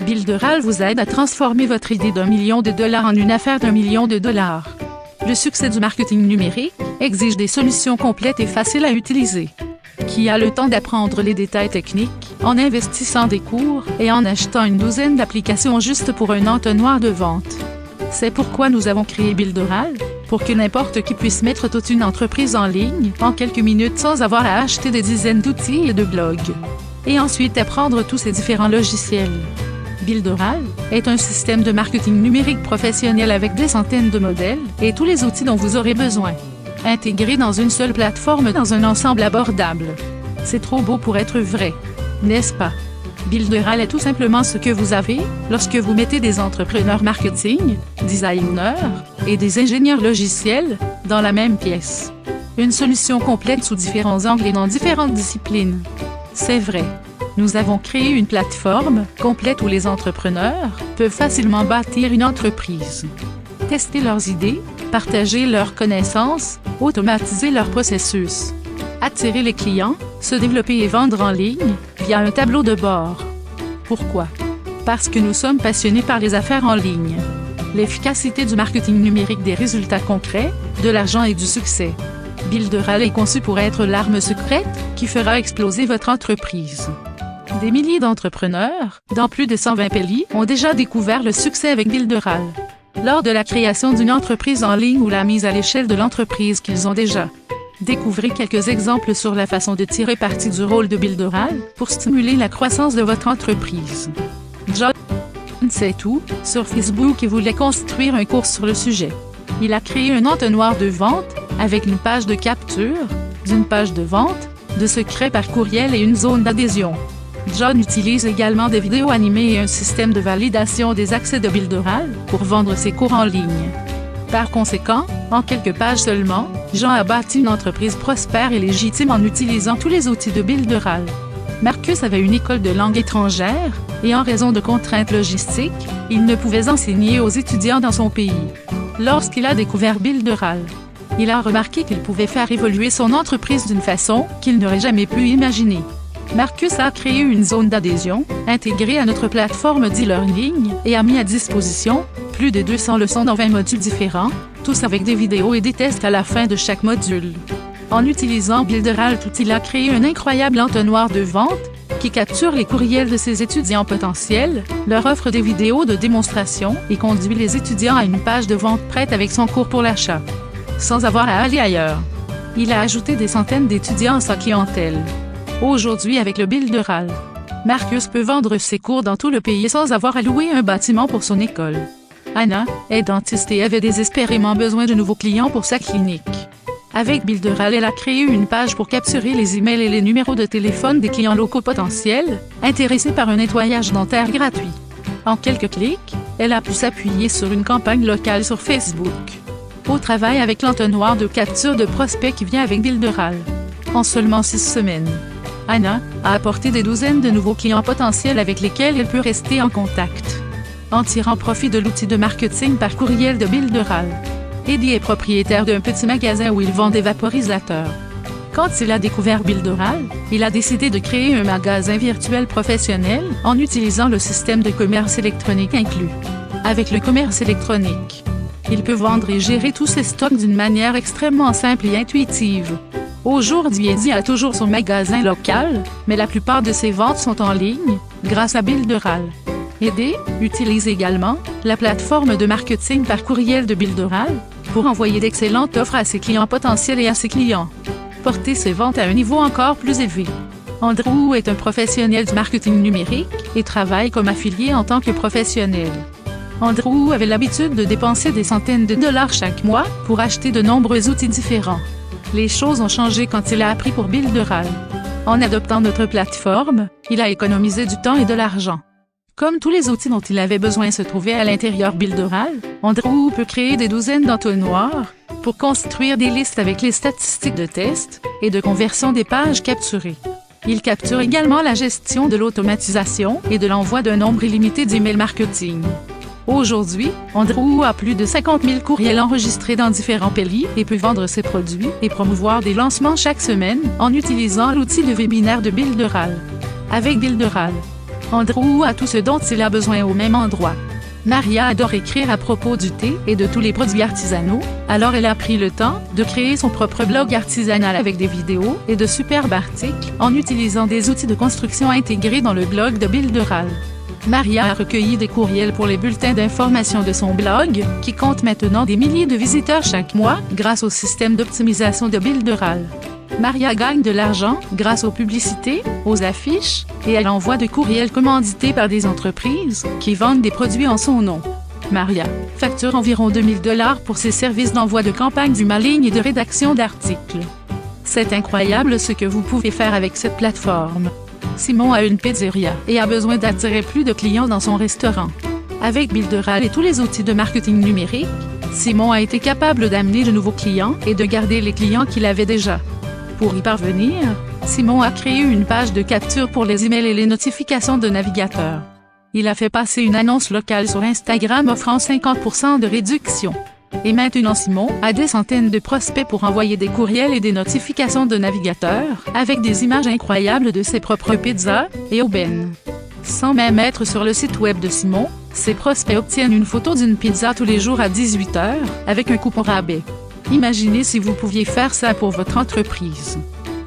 Builderal vous aide à transformer votre idée d'1 million de dollars en une affaire d'1 million de dollars. Le succès du marketing numérique exige des solutions complètes et faciles à utiliser. Qui a le temps d'apprendre les détails techniques, en investissant des cours et en achetant une douzaine d'applications juste pour un entonnoir de vente? C'est pourquoi nous avons créé Builderal, pour que n'importe qui puisse mettre toute une entreprise en ligne en quelques minutes sans avoir à acheter des dizaines d'outils et de blogs. Et ensuite apprendre tous ces différents logiciels. Builderal est un système de marketing numérique professionnel avec des centaines de modèles et tous les outils dont vous aurez besoin. Intégrés dans une seule plateforme dans un ensemble abordable. C'est trop beau pour être vrai, n'est-ce pas? Builderal est tout simplement ce que vous avez lorsque vous mettez des entrepreneurs marketing, designers et des ingénieurs logiciels dans la même pièce. Une solution complète sous différents angles et dans différentes disciplines. C'est vrai. Nous avons créé une plateforme complète où les entrepreneurs peuvent facilement bâtir une entreprise. Tester leurs idées, partager leurs connaissances, automatiser leur processus. Attirer les clients, se développer et vendre en ligne via un tableau de bord. Pourquoi? Parce que nous sommes passionnés par les affaires en ligne. L'efficacité du marketing numérique, des résultats concrets, de l'argent et du succès. Builderal est conçu pour être l'arme secrète qui fera exploser votre entreprise. Des milliers d'entrepreneurs, dans plus de 120 pays, ont déjà découvert le succès avec Builderal. Lors de la création d'une entreprise en ligne ou la mise à l'échelle de l'entreprise qu'ils ont déjà. Découvrez quelques exemples sur la façon de tirer parti du rôle de Builderal pour stimuler la croissance de votre entreprise. John sait tout sur Facebook et voulait construire un cours sur le sujet. Il a créé un entonnoir de vente avec une page de capture, d'une page de vente, de secrets par courriel et une zone d'adhésion. John utilise également des vidéos animées et un système de validation des accès de Builderal pour vendre ses cours en ligne. Par conséquent, en quelques pages seulement, Jean a bâti une entreprise prospère et légitime en utilisant tous les outils de Builderal. Marcus avait une école de langue étrangère, et en raison de contraintes logistiques, il ne pouvait enseigner aux étudiants dans son pays. Lorsqu'il a découvert Builderal, il a remarqué qu'il pouvait faire évoluer son entreprise d'une façon qu'il n'aurait jamais pu imaginer. Marcus a créé une zone d'adhésion, intégrée à notre plateforme d'e-learning, et a mis à disposition plus de 200 leçons dans 20 modules différents, tous avec des vidéos et des tests à la fin de chaque module. En utilisant Builderal, il a créé un incroyable entonnoir de vente qui capture les courriels de ses étudiants potentiels, leur offre des vidéos de démonstration et conduit les étudiants à une page de vente prête avec son cours pour l'achat, sans avoir à aller ailleurs. Il a ajouté des centaines d'étudiants à sa clientèle. Aujourd'hui, avec le Builderal, Marcus peut vendre ses cours dans tout le pays sans avoir à louer un bâtiment pour son école. Anna est dentiste et avait désespérément besoin de nouveaux clients pour sa clinique. Avec Builderal, elle a créé une page pour capturer les emails et les numéros de téléphone des clients locaux potentiels, intéressés par un nettoyage dentaire gratuit. En quelques clics, elle a pu s'appuyer sur une campagne locale sur Facebook. Au travail avec l'entonnoir de capture de prospects qui vient avec Builderal. En seulement 6 semaines, Anna a apporté des douzaines de nouveaux clients potentiels avec lesquels elle peut rester en contact. En tirant profit de l'outil de marketing par courriel de Builderal. Eddie est propriétaire d'un petit magasin où il vend des vaporisateurs. Quand il a découvert Builderal, il a décidé de créer un magasin virtuel professionnel en utilisant le système de commerce électronique inclus. Avec le commerce électronique, il peut vendre et gérer tous ses stocks d'une manière extrêmement simple et intuitive. Aujourd'hui, Eddie a toujours son magasin local, mais la plupart de ses ventes sont en ligne, grâce à Builderal. Eddie utilise également la plateforme de marketing par courriel de Builderal pour envoyer d'excellentes offres à ses clients potentiels et à ses clients. Porter ses ventes à un niveau encore plus élevé. Andrew est un professionnel du marketing numérique et travaille comme affilié en tant que professionnel. Andrew avait l'habitude de dépenser des centaines de dollars chaque mois pour acheter de nombreux outils différents. Les choses ont changé quand il a appris pour Builderal. En adoptant notre plateforme, il a économisé du temps et de l'argent. Comme tous les outils dont il avait besoin se trouvaient à l'intérieur Builderal, Andrew peut créer des douzaines d'entonnoirs pour construire des listes avec les statistiques de tests et de conversion des pages capturées. Il capture également la gestion de l'automatisation et de l'envoi d'un nombre illimité d'emails marketing. Aujourd'hui, Andrew a plus de 50 000 courriels enregistrés dans différents pays et peut vendre ses produits et promouvoir des lancements chaque semaine en utilisant l'outil de webinaire de Builderal. Avec Builderal, Andrew a tout ce dont il a besoin au même endroit. Maria adore écrire à propos du thé et de tous les produits artisanaux, alors elle a pris le temps de créer son propre blog artisanal avec des vidéos et de superbes articles en utilisant des outils de construction intégrés dans le blog de Builderal. Maria a recueilli des courriels pour les bulletins d'information de son blog, qui compte maintenant des milliers de visiteurs chaque mois grâce au système d'optimisation de Builderal. Maria gagne de l'argent grâce aux publicités, aux affiches, et elle envoie de courriels commandités par des entreprises qui vendent des produits en son nom. Maria facture environ 2 000 $ pour ses services d'envoi de campagne d'emailing et de rédaction d'articles. C'est incroyable ce que vous pouvez faire avec cette plateforme. Simon a une pizzeria et a besoin d'attirer plus de clients dans son restaurant. Avec Builderal et tous les outils de marketing numérique, Simon a été capable d'amener de nouveaux clients et de garder les clients qu'il avait déjà. Pour y parvenir, Simon a créé une page de capture pour les emails et les notifications de navigateurs. Il a fait passer une annonce locale sur Instagram offrant 50% de réduction. Et maintenant Simon a des centaines de prospects pour envoyer des courriels et des notifications de navigateurs, avec des images incroyables de ses propres pizzas et aubaines. Sans même être sur le site web de Simon, ses prospects obtiennent une photo d'une pizza tous les jours à 18 h, avec un coupon rabais. Imaginez si vous pouviez faire ça pour votre entreprise.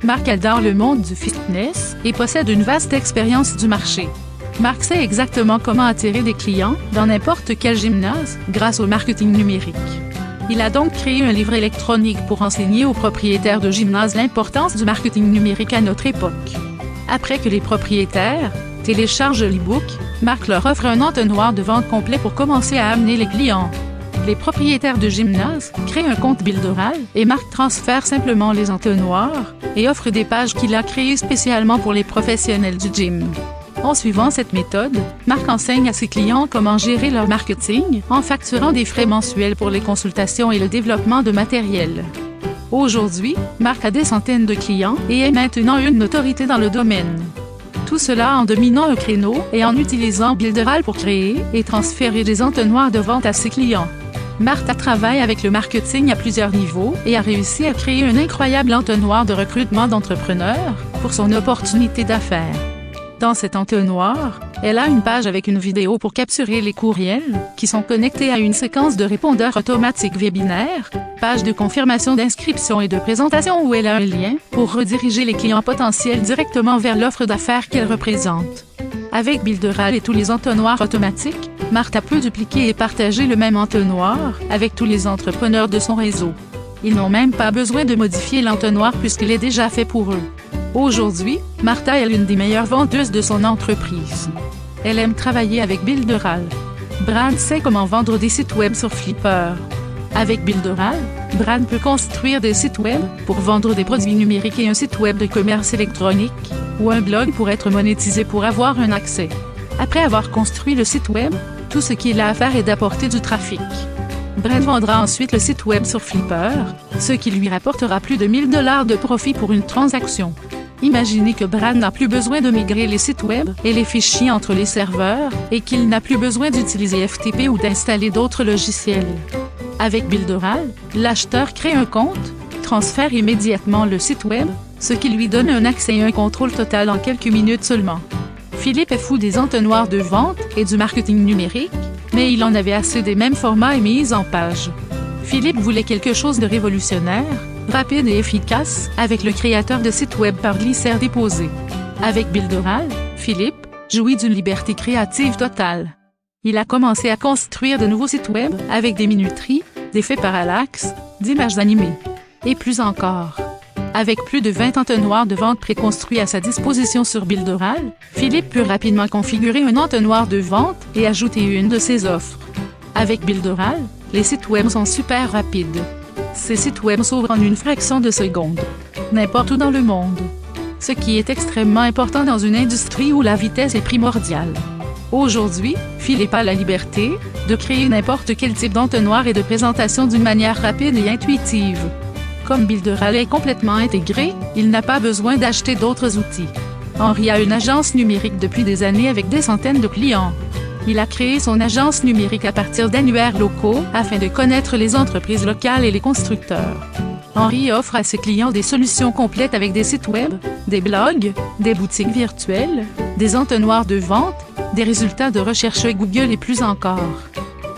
Marc adore le monde du fitness et possède une vaste expérience du marché. Marc sait exactement comment attirer des clients dans n'importe quel gymnase grâce au marketing numérique. Il a donc créé un livre électronique pour enseigner aux propriétaires de gymnases l'importance du marketing numérique à notre époque. Après que les propriétaires téléchargent l'e-book, Marc leur offre un entonnoir de vente complet pour commencer à amener les clients. Les propriétaires de gymnase créent un compte Builderal et Marc transfère simplement les entonnoirs et offre des pages qu'il a créées spécialement pour les professionnels du gym. En suivant cette méthode, Marc enseigne à ses clients comment gérer leur marketing en facturant des frais mensuels pour les consultations et le développement de matériel. Aujourd'hui, Marc a des centaines de clients et est maintenant une autorité dans le domaine. Tout cela en dominant un créneau et en utilisant Builderal pour créer et transférer des entonnoirs de vente à ses clients. Martha travaille avec le marketing à plusieurs niveaux et a réussi à créer un incroyable entonnoir de recrutement d'entrepreneurs pour son opportunité d'affaires. Dans cet entonnoir, elle a une page avec une vidéo pour capturer les courriels, qui sont connectés à une séquence de répondeurs automatiques webinaires, page de confirmation d'inscription et de présentation où elle a un lien pour rediriger les clients potentiels directement vers l'offre d'affaires qu'elle représente. Avec Builderal et tous les entonnoirs automatiques, Martha peut dupliquer et partager le même entonnoir avec tous les entrepreneurs de son réseau. Ils n'ont même pas besoin de modifier l'entonnoir puisqu'il est déjà fait pour eux. Aujourd'hui, Martha est l'une des meilleures vendeuses de son entreprise. Elle aime travailler avec Builderal. Brad sait comment vendre des sites web sur Flipper. Avec Builderal, Brad peut construire des sites web pour vendre des produits numériques et un site web de commerce électronique, ou un blog pour être monétisé pour avoir un accès. Après avoir construit le site web, tout ce qu'il a à faire est d'apporter du trafic. Brad vendra ensuite le site web sur Flipper, ce qui lui rapportera plus de 1 000 $ de profit pour une transaction. Imaginez que Brad n'a plus besoin de migrer les sites web et les fichiers entre les serveurs et qu'il n'a plus besoin d'utiliser FTP ou d'installer d'autres logiciels. Avec Builderal, l'acheteur crée un compte, transfère immédiatement le site web, ce qui lui donne un accès et un contrôle total en quelques minutes seulement. Philippe est fou des entonnoirs de vente et du marketing numérique, mais il en avait assez des mêmes formats et mises en page. Philippe voulait quelque chose de révolutionnaire, rapide et efficace, avec le créateur de sites web par glycère déposé. Avec Builderal, Philippe jouit d'une liberté créative totale. Il a commencé à construire de nouveaux sites web avec des minuteries, des faits parallaxes, d'images animées, et plus encore. Avec plus de 20 entonnoirs de vente préconstruits à sa disposition sur Builderal, Philippe peut rapidement configurer un entonnoir de vente et ajouter une de ses offres. Avec Builderal, les sites web sont super rapides. Ces sites web s'ouvrent en une fraction de seconde, n'importe où dans le monde. Ce qui est extrêmement important dans une industrie où la vitesse est primordiale. Aujourd'hui, Philippe a la liberté de créer n'importe quel type d'entonnoir et de présentation d'une manière rapide et intuitive. Comme Builderal est complètement intégré, il n'a pas besoin d'acheter d'autres outils. Henri a une agence numérique depuis des années avec des centaines de clients. Il a créé son agence numérique à partir d'annuaires locaux afin de connaître les entreprises locales et les constructeurs. Henry offre à ses clients des solutions complètes avec des sites web, des blogs, des boutiques virtuelles, des entonnoirs de vente, des résultats de recherche Google et plus encore.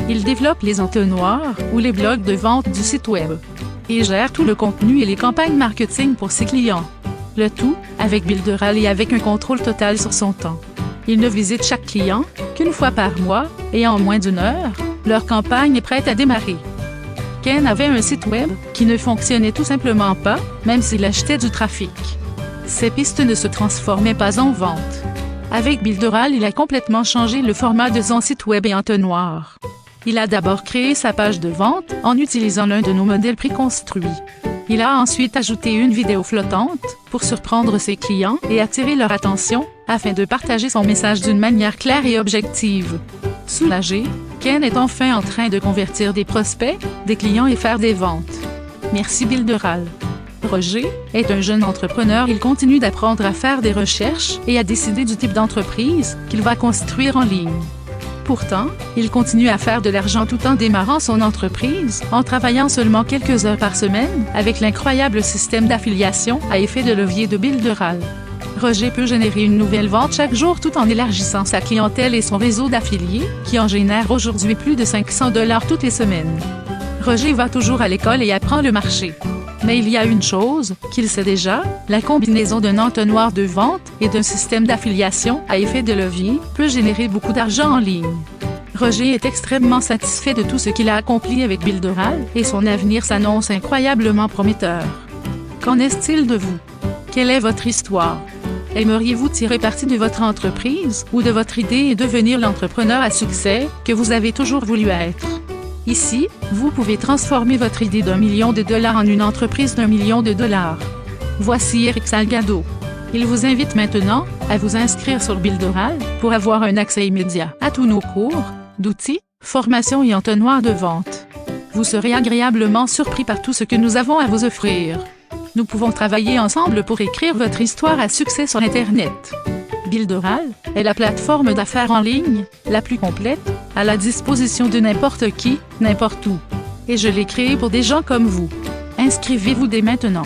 Il développe les entonnoirs ou les blogs de vente du site web et gère tout le contenu et les campagnes marketing pour ses clients. Le tout avec Builderall et avec un contrôle total sur son temps. Il ne visite chaque client qu'une fois par mois et en moins d'une heure, leur campagne est prête à démarrer. Ken avait un site web qui ne fonctionnait tout simplement pas, même s'il achetait du trafic. Ses pistes ne se transformaient pas en vente. Avec Builderall, il a complètement changé le format de son site web et entonnoir. Il a d'abord créé sa page de vente en utilisant l'un de nos modèles préconstruits. Il a ensuite ajouté une vidéo flottante pour surprendre ses clients et attirer leur attention afin de partager son message d'une manière claire et objective. Soulagé, Ken est enfin en train de convertir des prospects, des clients et faire des ventes. Merci Builderall. Roger est un jeune entrepreneur. Il continue d'apprendre à faire des recherches et à décider du type d'entreprise qu'il va construire en ligne. Pourtant, il continue à faire de l'argent tout en démarrant son entreprise, en travaillant seulement quelques heures par semaine, avec l'incroyable système d'affiliation à effet de levier de Builderall. Roger peut générer une nouvelle vente chaque jour tout en élargissant sa clientèle et son réseau d'affiliés, qui en génère aujourd'hui plus de 500 $ toutes les semaines. Roger va toujours à l'école et apprend le marché. Mais il y a une chose qu'il sait déjà, la combinaison d'un entonnoir de vente et d'un système d'affiliation à effet de levier peut générer beaucoup d'argent en ligne. Roger est extrêmement satisfait de tout ce qu'il a accompli avec Builderall et son avenir s'annonce incroyablement prometteur. Qu'en est-il de vous? Quelle est votre histoire? Aimeriez-vous tirer parti de votre entreprise ou de votre idée et devenir l'entrepreneur à succès que vous avez toujours voulu être? Ici, vous pouvez transformer votre idée d'1 million de dollars en une entreprise d'1 million de dollars. Voici Eric Salgado. Il vous invite maintenant à vous inscrire sur Builderall pour avoir un accès immédiat à tous nos cours, d'outils, formations et entonnoirs de vente. Vous serez agréablement surpris par tout ce que nous avons à vous offrir. Nous pouvons travailler ensemble pour écrire votre histoire à succès sur Internet. Builderall est la plateforme d'affaires en ligne la plus complète, à la disposition de n'importe qui, n'importe où. Et je l'ai créée pour des gens comme vous. Inscrivez-vous dès maintenant.